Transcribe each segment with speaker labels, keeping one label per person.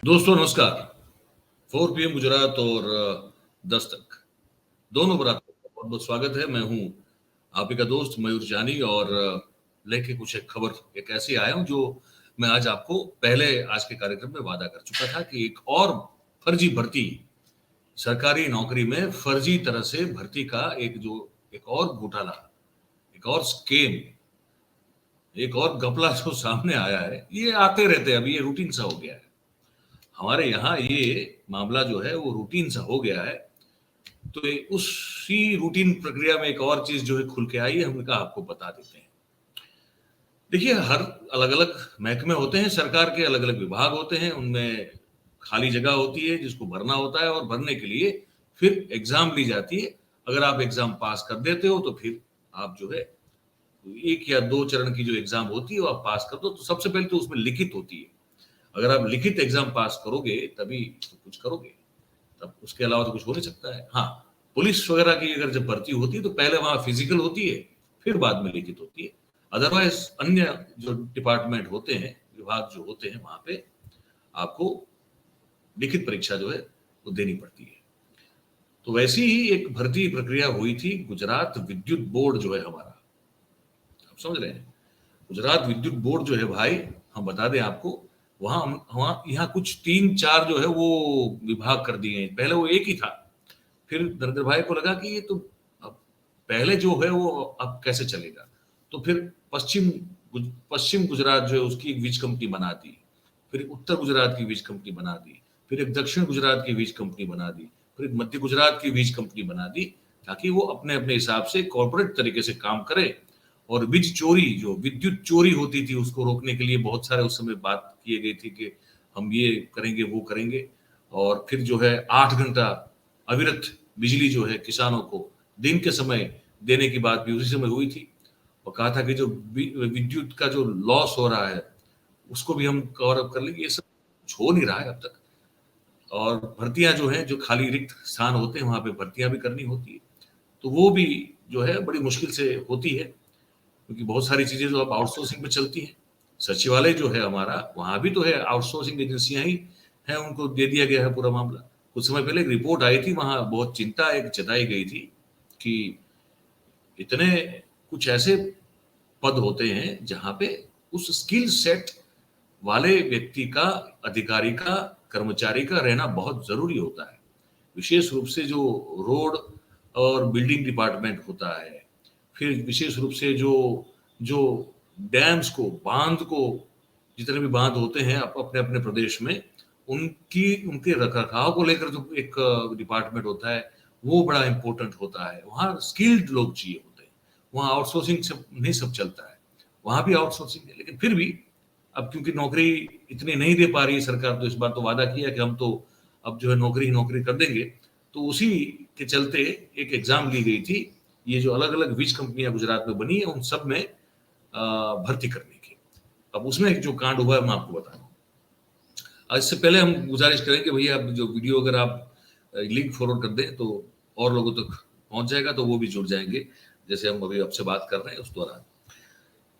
Speaker 1: दोस्तों नमस्कार। 4 PM गुजरात और 10 तक दोनों बरातों का बहुत बहुत स्वागत है। मैं हूं आप ही का दोस्त मयूर जानी और लेके कुछ एक खबर एक ऐसी आया हूं जो मैं आज आपको पहले आज के कार्यक्रम में वादा कर चुका था कि एक और फर्जी भर्ती, सरकारी नौकरी में फर्जी तरह से भर्ती का एक और घोटाला, एक और स्केम, एक और घपला जो सामने आया है। ये आते रहते हैं, अभी ये रूटीन सा हो गया है हमारे यहाँ। ये मामला जो है वो रूटीन सा हो गया है। तो उसी रूटीन प्रक्रिया में एक और चीज जो है खुल के आई है, हमने कहा आपको बता देते हैं। देखिए, हर अलग अलग महकमे होते हैं, सरकार के अलग अलग विभाग होते हैं, उनमें खाली जगह होती है जिसको भरना होता है और भरने के लिए फिर एग्जाम ली जाती है। अगर आप एग्जाम पास कर देते हो तो फिर आप जो है 1 या 2 चरण की जो एग्जाम होती है वो आप पास कर दो। तो सबसे पहले तो उसमें लिखित होती है। अगर आप लिखित एग्जाम पास करोगे तभी तो कुछ करोगे, तब उसके अलावा तो कुछ हो नहीं सकता है। हाँ, पुलिस वगैरह की अगर जब भर्ती होती है तो पहले वहां फिजिकल होती है, फिर बाद में लिखित होती है। अदरवाइज अन्य जो डिपार्टमेंट होते हैं, विभाग जो होते हैं, वहां पे आपको लिखित परीक्षा जो है वो देनी पड़ती है। तो वैसी ही एक भर्ती प्रक्रिया हुई थी गुजरात विद्युत बोर्ड जो है हमारा, आप समझ रहे हैं। गुजरात विद्युत बोर्ड जो है भाई, हम बता दें आपको, वहां वहां यहाँ कुछ 3-4 जो है वो विभाग कर दिए हैं। पहले वो एक ही था, फिर नरेंद्र भाई को लगा कि ये तो अब पहले जो है वो अब कैसे चलेगा। तो फिर पश्चिम गुजरात जो है उसकी एक वीज कंपनी बना दी, फिर उत्तर गुजरात की वीज कंपनी बना दी, फिर एक दक्षिण गुजरात की वीज कंपनी बना दी, फिर एक मध्य गुजरात की वीज कंपनी बना दी, ताकि वो अपने अपने हिसाब से कॉर्पोरेट तरीके से काम करे। और बीज चोरी, जो विद्युत चोरी होती थी, उसको रोकने के लिए बहुत सारे उस समय बात की गई थी कि हम ये करेंगे वो करेंगे। और फिर जो है 8 घंटा अविरत बिजली जो है किसानों को दिन के समय देने की बात भी उसी समय हुई थी। और कहा था कि जो विद्युत का जो लॉस हो रहा है उसको भी हम कवर अप कर लेंगे। ये सब कुछ हो नहीं रहा है अब तक। और भर्तियां जो हैं, जो खाली रिक्त स्थान होते हैं वहां पे भर्तियां भी करनी होती है, तो वो भी जो है बड़ी मुश्किल से होती है, क्योंकि बहुत सारी चीजें तो अब आउटसोर्सिंग पे चलती हैं। सचिवालय जो है हमारा, वहां भी तो है, आउटसोर्सिंग एजेंसियां ही हैं, उनको दे दिया गया है पूरा मामला। कुछ समय पहले एक रिपोर्ट आई थी, वहां बहुत चिंता एक जताई गई थी कि इतने कुछ ऐसे पद होते हैं जहां पे उस स्किल सेट वाले व्यक्ति का, अधिकारी का, कर्मचारी का रहना बहुत जरूरी होता है। विशेष रूप से जो रोड और बिल्डिंग डिपार्टमेंट होता है, फिर विशेष रूप से जो जो डैम्स को, बांध को, जितने भी बांध होते हैं अपने अपने प्रदेश में, उनकी उनके रखरखाव को लेकर जो एक डिपार्टमेंट होता है, वो बड़ा इंपॉर्टेंट होता है। वहाँ स्किल्ड लोग चाहिए होते हैं, वहाँ आउटसोर्सिंग सब नहीं सब चलता है। वहाँ भी आउटसोर्सिंग है, लेकिन फिर भी अब क्योंकि नौकरी इतनी नहीं दे पा रही है सरकार, तो इस बार तो वादा किया कि हम तो अब जो है नौकरी ही नौकरी कर देंगे। तो उसी के चलते एक एग्जाम ली गई थी, ये जो अलग अलग वीज कंपनियां गुजरात में बनी है उन सब में भर्ती करने की। अब उसमें जो कांड हुआ है मैं आपको बता रहा हूँ। इससे पहले हम गुजारिश करें कि भैया आप जो वीडियो अगर आप लिंक फॉरवर्ड कर दें तो और लोगों तक पहुंच जाएगा, तो वो भी जुड़ जाएंगे जैसे हम अभी आपसे बात कर रहे हैं उस दौरान।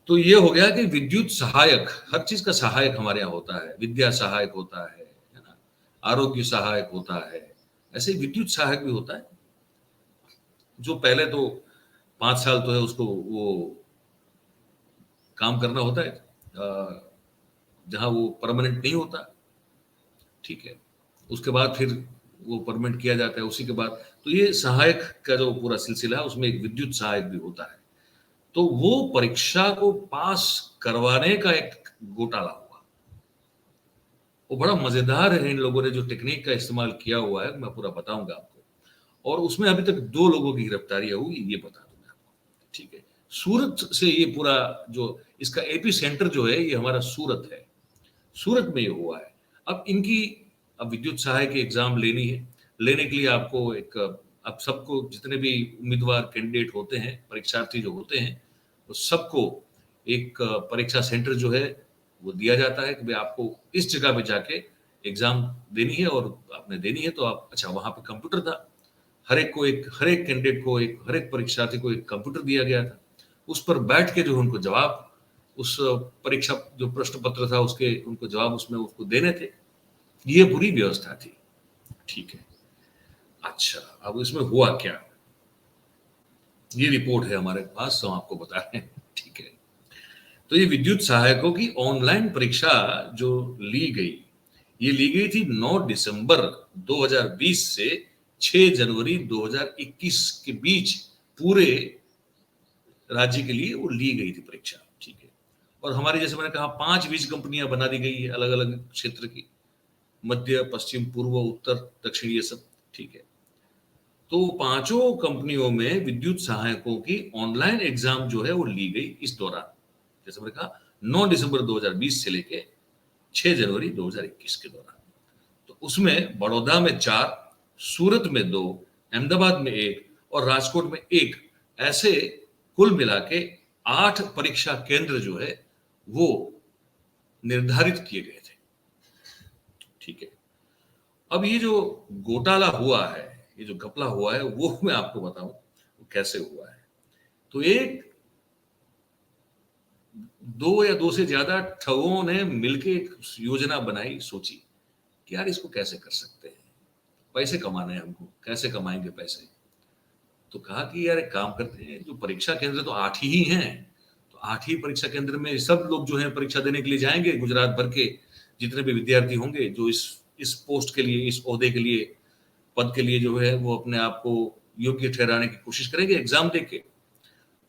Speaker 1: तो ये हो गया कि विद्युत सहायक, हर चीज का सहायक हमारे यहाँ होता है। विद्या सहायक होता है ना, आरोग्य सहायक होता है, ऐसे विद्युत सहायक भी होता है। जो पहले तो 5 साल तो है उसको वो काम करना होता है, जहां वो परमानेंट नहीं होता, ठीक है। उसके बाद फिर वो परमानेंट किया जाता है उसी के बाद। तो ये सहायक का जो पूरा सिलसिला है उसमें एक विद्युत सहायक भी होता है। तो वो परीक्षा को पास करवाने का एक घोटाला हुआ। वो बड़ा मजेदार है, इन लोगों ने जो टेक्निक का इस्तेमाल किया हुआ है मैं पूरा बताऊंगा आपको। और उसमें अभी तक 2 लोगों की गिरफ्तारी हुई, ये बता दूंगा आपको, ठीक है। सूरत से ये पूरा जो इसका एपी सेंटर जो है ये हमारा सूरत है, सूरत में ये हुआ है। अब इनकी, अब विद्युत सहायक की एग्जाम लेनी है। लेने के लिए आपको एक, अब सबको जितने भी उम्मीदवार कैंडिडेट होते हैं, परीक्षार्थी जो होते हैं, तो सबको एक परीक्षा सेंटर जो है वो दिया जाता है कि भाई आपको इस जगह पे जाके एग्जाम देनी है। और आपने देनी है तो आप, अच्छा वहां पे कंप्यूटर था, हर एक कैंडिडेट को, एक हर एक परीक्षार्थी को एक कंप्यूटर दिया गया था। उस पर बैठ के जो उनको जवाब, उस परीक्षा जो प्रश्न पत्र था उसके उनको जवाब उसमें उसको देने थे। ये पूरी व्यवस्था थी। ठीक है, अच्छा अब इसमें हुआ क्या, ये रिपोर्ट है हमारे पास, तो हम आपको बता रहे हैं। ठीक है, तो ये विद्युत सहायकों की ऑनलाइन परीक्षा जो ली गई, ये ली गई थी 9 दिसंबर 2020 से 6 जनवरी 2021 के बीच, पूरे राज्य के लिए वो ली गई थी परीक्षा। ठीक है, और हमारी जैसे मैंने कहा 5 बीज कंपनियां बना दी गई है अलग अलग क्षेत्र की, मध्य, पश्चिम, पूर्व, उत्तर, दक्षिण, ये सब। ठीक है, तो पांचों कंपनियों में विद्युत सहायकों की ऑनलाइन एग्जाम जो है वो ली गई इस दौरान, जैसे मैंने कहा 9 दिसंबर 2020 से लेके 6 जनवरी 2021 के दौरान। तो उसमें बड़ौदा में 4, सूरत में 2, अहमदाबाद में 1 और राजकोट में 1, ऐसे कुल मिला के 8 परीक्षा केंद्र जो है वो निर्धारित किए गए थे। ठीक है, अब ये जो घोटाला हुआ है, ये जो घपला हुआ है, वो मैं आपको बताऊं वो कैसे हुआ है। तो एक 2 या 2 से ज्यादा ठगों ने मिलके एक योजना बनाई, सोची कि यार इसको कैसे कर सकते हैं, पैसे कमाने हैं हमको, कैसे कमाएंगे पैसे। तो कहा कि यार एक काम करते हैं, जो परीक्षा केंद्र तो 8 ही हैं, तो 8 ही परीक्षा केंद्र में सब लोग जो है परीक्षा देने के लिए जाएंगे, गुजरात भर के जितने भी विद्यार्थी होंगे जो इस पोस्ट के लिए, इस ओहदे के लिए, पद के लिए जो है वो अपने आप को योग्य ठहराने की कोशिश करेंगे एग्जाम देके।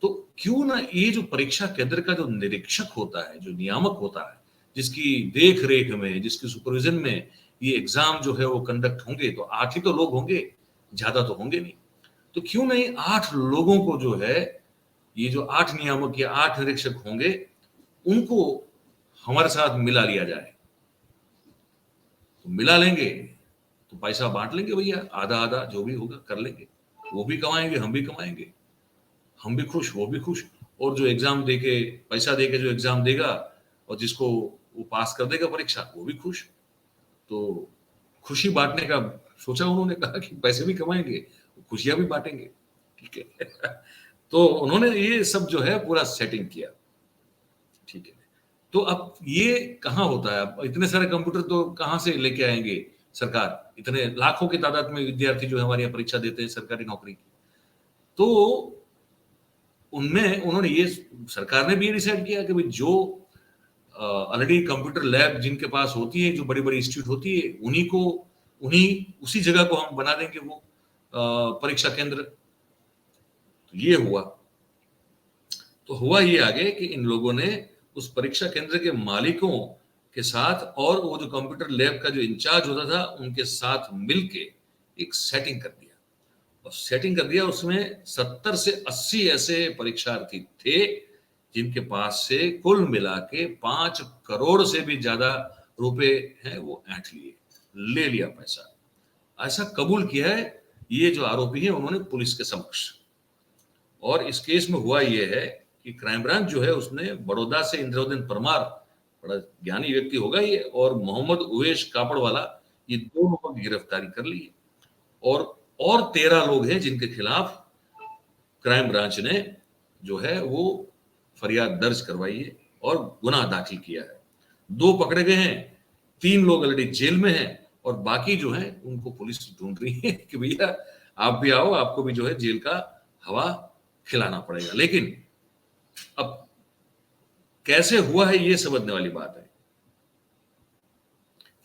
Speaker 1: तो क्यों ना ये जो परीक्षा केंद्र का जो निरीक्षक होता है, जो नियामक होता है, जिसकी देख रेख में, जिसकी सुपरविजन में ये एग्जाम जो है वो कंडक्ट होंगे, तो 8 ही तो लोग होंगे, ज्यादा तो होंगे नहीं। तो क्यों नहीं 8 लोगों को जो है, ये जो 8 नियामक या 8 निरीक्षक होंगे, उनको हमारे साथ मिला लिया जाए। तो मिला लेंगे तो पैसा बांट लेंगे भैया, आधा आधा जो भी होगा कर लेंगे, वो भी कमाएंगे, हम भी कमाएंगे, हम भी खुश, वो भी खुश। और जो एग्जाम देके, पैसा देके जो एग्जाम देगा और जिसको वो पास कर देगा परीक्षा, वो भी खुश। तो खुशी बांटने का सोचा उन्होंने, कहा कि पैसे भी कमाएंगे, खुशियां भी बांटेंगे। ठीक है। तो उन्होंने ये सब जो है पूरा सेटिंग किया। ठीक है, तो अब ये कहाँ होता है, अब इतने सारे कंप्यूटर तो कहाँ से लेके आएंगे सरकार, इतने लाखों की तादाद में विद्यार्थी जो है हमारे यहाँ परीक्षा देते हैं सरकारी नौकरी की। तो उनमें उन्होंने ये, सरकार ने भी ये डिसाइड किया कि भाई जो ऑलरेडी कंप्यूटर लैब जिनके पास होती है, जो बड़ी बड़ी इंस्टीट्यूट होती है, उन्हीं को, उन्हीं उसी जगह को हम बना देंगे वो परीक्षा केंद्र। तो ये हुआ। तो हुआ ये आगे कि इन लोगों ने उस परीक्षा केंद्र के मालिकों के साथ और वो जो कंप्यूटर लैब का जो इंचार्ज होता था उनके साथ मिलके एक सेटिंग कर दिया, और सेटिंग कर दिया। उसमें 70 से 80 ऐसे परीक्षार्थी थे जिनके पास से कुल मिला के 5 करोड़ से भी ज्यादा रुपए हैं वो ऐंठ लिए, ले लिया पैसा। ऐसा कबूल किया है ये जो आरोपी है उन्होंने पुलिस के समक्ष। और इस केस में हुआ ये है कि क्राइम ब्रांच जो है उसने बड़ौदा से इंद्रवदन परमार, बड़ा ज्ञानी व्यक्ति होगा ये, और मोहम्मद उवेश कापड़वाला, ये 2 लोगों की गिरफ्तारी कर ली है। और 13 लोग हैं जिनके खिलाफ क्राइम ब्रांच ने जो है वो फरियाद दर्ज करवाई है और गुनाह दाखिल किया है। 2 पकड़े गए हैं, 3 लोग ऑलरेडी जेल में हैं, और बाकी जो है उनको पुलिस ढूंढ रही है कि भैया आप भी आओ, आपको भी जो है जेल का हवा खिलाना पड़ेगा। लेकिन अब कैसे हुआ है ये समझने वाली बात है।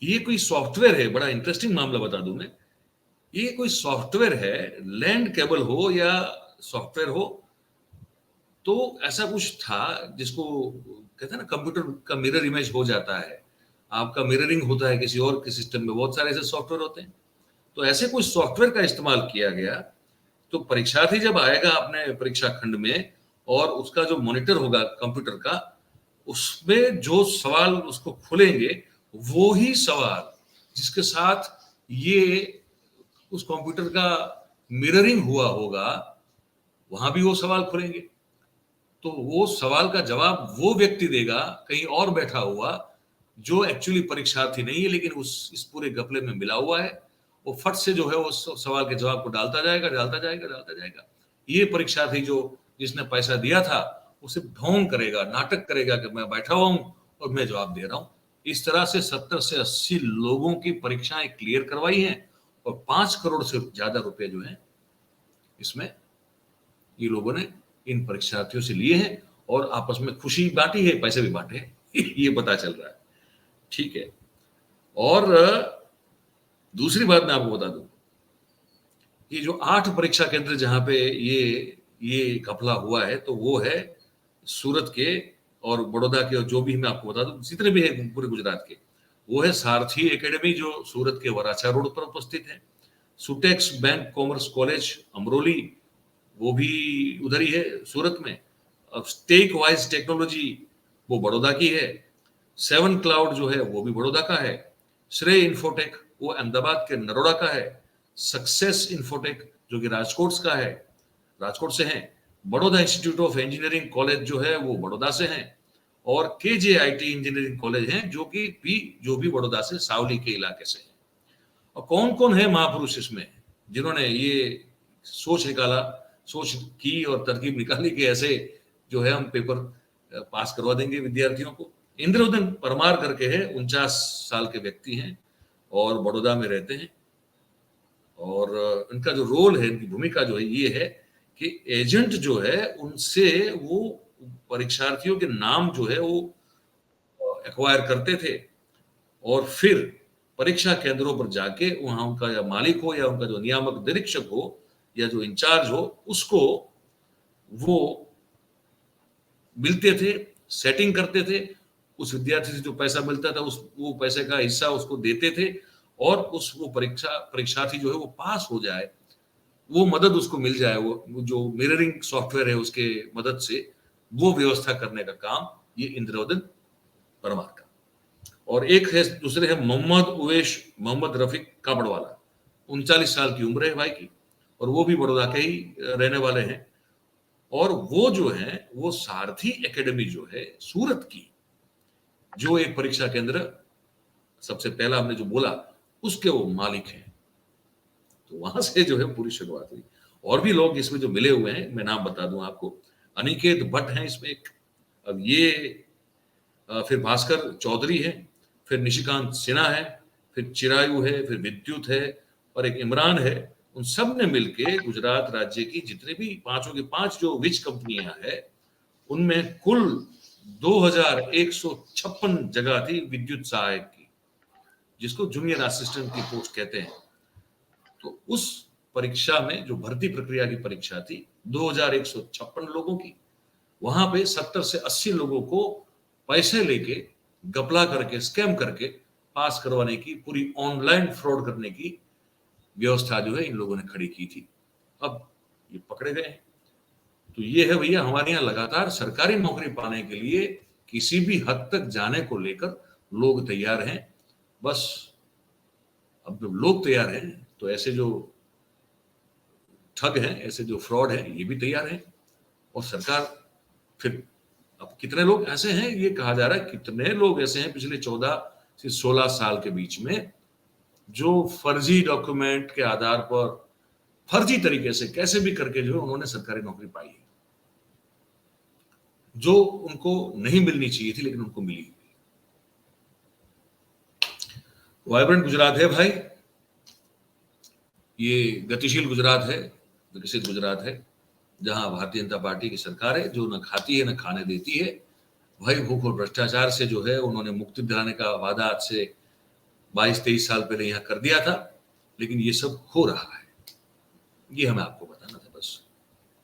Speaker 1: ये कोई सॉफ्टवेयर है, बड़ा इंटरेस्टिंग मामला बता दूं मैं। ये कोई सॉफ्टवेयर है, लैंड केबल हो या सॉफ्टवेयर हो, तो ऐसा कुछ था जिसको कहते हैं ना, कंप्यूटर का मिरर इमेज हो जाता है, आपका मिररिंग होता है किसी और के सिस्टम में, बहुत सारे ऐसे सॉफ्टवेयर होते हैं। तो ऐसे कोई सॉफ्टवेयर का इस्तेमाल किया गया। तो परीक्षार्थी जब आएगा अपने परीक्षा खंड में और उसका जो मॉनिटर होगा कंप्यूटर का, उसमें जो सवाल उसको खुलेंगे वो ही सवाल जिसके साथ ये उस कंप्यूटर का मिररिंग हुआ होगा, वहां भी वो सवाल खुलेंगे। तो वो सवाल का जवाब वो व्यक्ति देगा कहीं और बैठा हुआ, जो एक्चुअली परीक्षार्थी नहीं है लेकिन उस इस पूरे घपले में मिला हुआ है। वो फट से जो है वो सवाल के जवाब को डालता जाएगा, डालता जाएगा, डालता जाएगा। ये परीक्षार्थी जो जिसने पैसा दिया था, उसे ढोंग करेगा, नाटक करेगा कि मैं बैठा हुआ हूं और मैं जवाब दे रहा हूं। इस तरह से 70 से 80 लोगों की परीक्षाएं क्लियर करवाई हैं और 5 करोड़ से ज्यादा रुपए जो हैं इसमें ये लोगों ने इन परीक्षार्थियों से लिए हैं और आपस में खुशी बांटी है, पैसे भी बांटे हैं ये पता चल रहा है। ठीक है। और दूसरी बात मैं आपको बता दूं कि जो 8 परीक्षा केंद्र जहां पे ये घपला हुआ है तो वो है सूरत के और बड़ौदा के, और जो भी मैं आपको बता दूं जितने भी है पूरे गुजरात के, वो है सारथी एकेडमी जो सूरत के वराछा रोड पर उपस्थित है, सुटेक्स बैंक कॉमर्स कॉलेज अमरोली वो भी उधर ही है सूरत में, अब स्टेक वाइज टेक्नोलॉजी वो बड़ौदा की है, 7 क्लाउड जो है वो भी बड़ौदा का है, श्रेय इन्फोटेक वो अहमदाबाद के नरोड़ा का है, सक्सेस इन्फोटेक जो कि राजकोट से है, Baroda institute of engineering college जो है वो बड़ौदा से है, और केजेआईटी इंजीनियरिंग कॉलेज है जो भी बड़ौदा से सावली के इलाके से है। और कौन कौन है महापुरुष इसमें जिन्होंने ये सोच की और तरकीब निकाली कि ऐसे जो है हम पेपर पास करवा देंगे विद्यार्थियों को। इंद्रवदन परमार करके है, 49 साल के व्यक्ति हैं और बड़ौदा में रहते हैं, और इनका जो रोल है, इनकी भूमिका जो है ये है कि एजेंट जो है उनसे वो परीक्षार्थियों के नाम जो है वो एक्वायर करते थे और फिर परीक्षा केंद्रों पर जाके वहां उनका या मालिक हो या उनका जो नियामक निरीक्षक हो या जो इंचार्ज हो उसको वो मिलते थे, सेटिंग करते थे, उस विद्यार्थी से जो पैसा मिलता था वो पैसे का हिस्सा उसको देते थे और वो परीक्षार्थी जो है वो पास हो जाए, वो मदद उसको मिल जाए, वो जो मिररिंग सॉफ्टवेयर है उसके मदद से वो व्यवस्था करने का काम ये इंद्रवदन परमार का। और एक है दूसरे है मोहम्मद रफीक काबड़वाला, 39 साल की उम्र है भाई की, और वो भी बड़ौदा के ही रहने वाले हैं, और वो जो है वो सारथी एकेडमी जो है सूरत की, जो एक परीक्षा केंद्र सबसे पहला हमने जो बोला उसके वो मालिक हैं। तो वहां से जो है पूरी शुरुआत हुई। और भी लोग इसमें जो मिले हुए हैं मैं नाम बता दूं आपको, अनिकेत भट्ट हैं इसमें एक, अब ये फिर भास्कर चौधरी है, फिर निशिकांत सिन्हा है, फिर चिरायु है, फिर विद्युत है और एक इमरान है। उन सब ने मिलके गुजरात राज्य की जितने भी 5 की 5 जो विच कंपनियां है उनमें कुल 2156 जगह थी विद्युत सहायक की, जिसको जूनियर असिस्टेंट की पोस्ट कहते हैं। तो उस परीक्षा में जो भर्ती प्रक्रिया की परीक्षा थी 2156 लोगों की, वहां पे 70 से 80 लोगों को पैसे लेके घपला करके स्कैम करके पास करवाने की, पूरी ऑनलाइन फ्रॉड करने की व्यवस्था जो है इन लोगों ने खड़ी की थी। अब ये पकड़े गए हैं। तो ये है भैया हमारे यहाँ लगातार सरकारी नौकरी पाने के लिए किसी भी हद तक जाने को लेकर लोग तैयार हैं। बस अब जब लोग तैयार हैं तो ऐसे जो ठग हैं, ऐसे जो फ्रॉड हैं, ये भी तैयार हैं। और सरकार फिर अब कितने लोग ऐसे हैं, ये कहा जा रहा है कितने लोग ऐसे हैं पिछले 14 से 16 साल के बीच में जो फर्जी डॉक्यूमेंट के आधार पर फर्जी तरीके से कैसे भी करके जो है उन्होंने सरकारी नौकरी पाई है, जो उनको नहीं मिलनी चाहिए थी लेकिन उनको मिली। वाइब्रेंट गुजरात है भाई, ये गतिशील गुजरात है, विकसित गुजरात है, जहां भारतीय जनता पार्टी की सरकार है जो न खाती है न खाने देती है। भाई भूख और भ्रष्टाचार से जो है उन्होंने मुक्ति दिलाने का वादा आज से 22-23 साल पहले यहाँ कर दिया था, लेकिन ये सब हो रहा है, ये हमें आपको बताना था बस।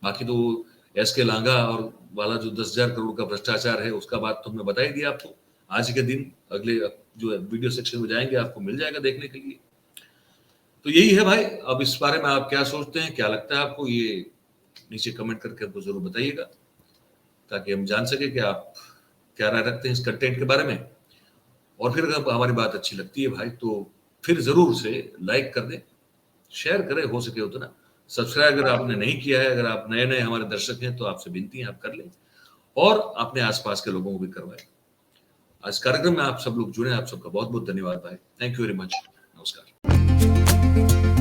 Speaker 1: बाकी तो एसके लांगा और वाला जो 10,000 करोड़ का भ्रष्टाचार है उसका बात तो हमने बता ही दिया आपको। आज के दिन अगले जो है वीडियो सेक्शन में जाएंगे आपको मिल जाएगा देखने के लिए। तो यही है भाई। अब इस बारे में आप क्या सोचते हैं, क्या लगता है आपको, ये नीचे कमेंट करके आपको जरूर बताइएगा ताकि हम जान सके कि आप क्या राय रखते हैं इस कंटेंट के बारे में। और फिर अगर हमारी बात अच्छी लगती है भाई तो फिर जरूर से लाइक कर दें, शेयर करें, हो सके उतना सब्सक्राइब अगर आपने नहीं किया है, अगर आप नए हमारे दर्शक हैं तो आपसे विनती है आप कर लें और अपने आसपास के लोगों को भी करवाएं। आज कार्यक्रम में आप सब लोग जुड़े, आप सबका बहुत बहुत धन्यवाद भाई। Thank you very much. नमस्कार।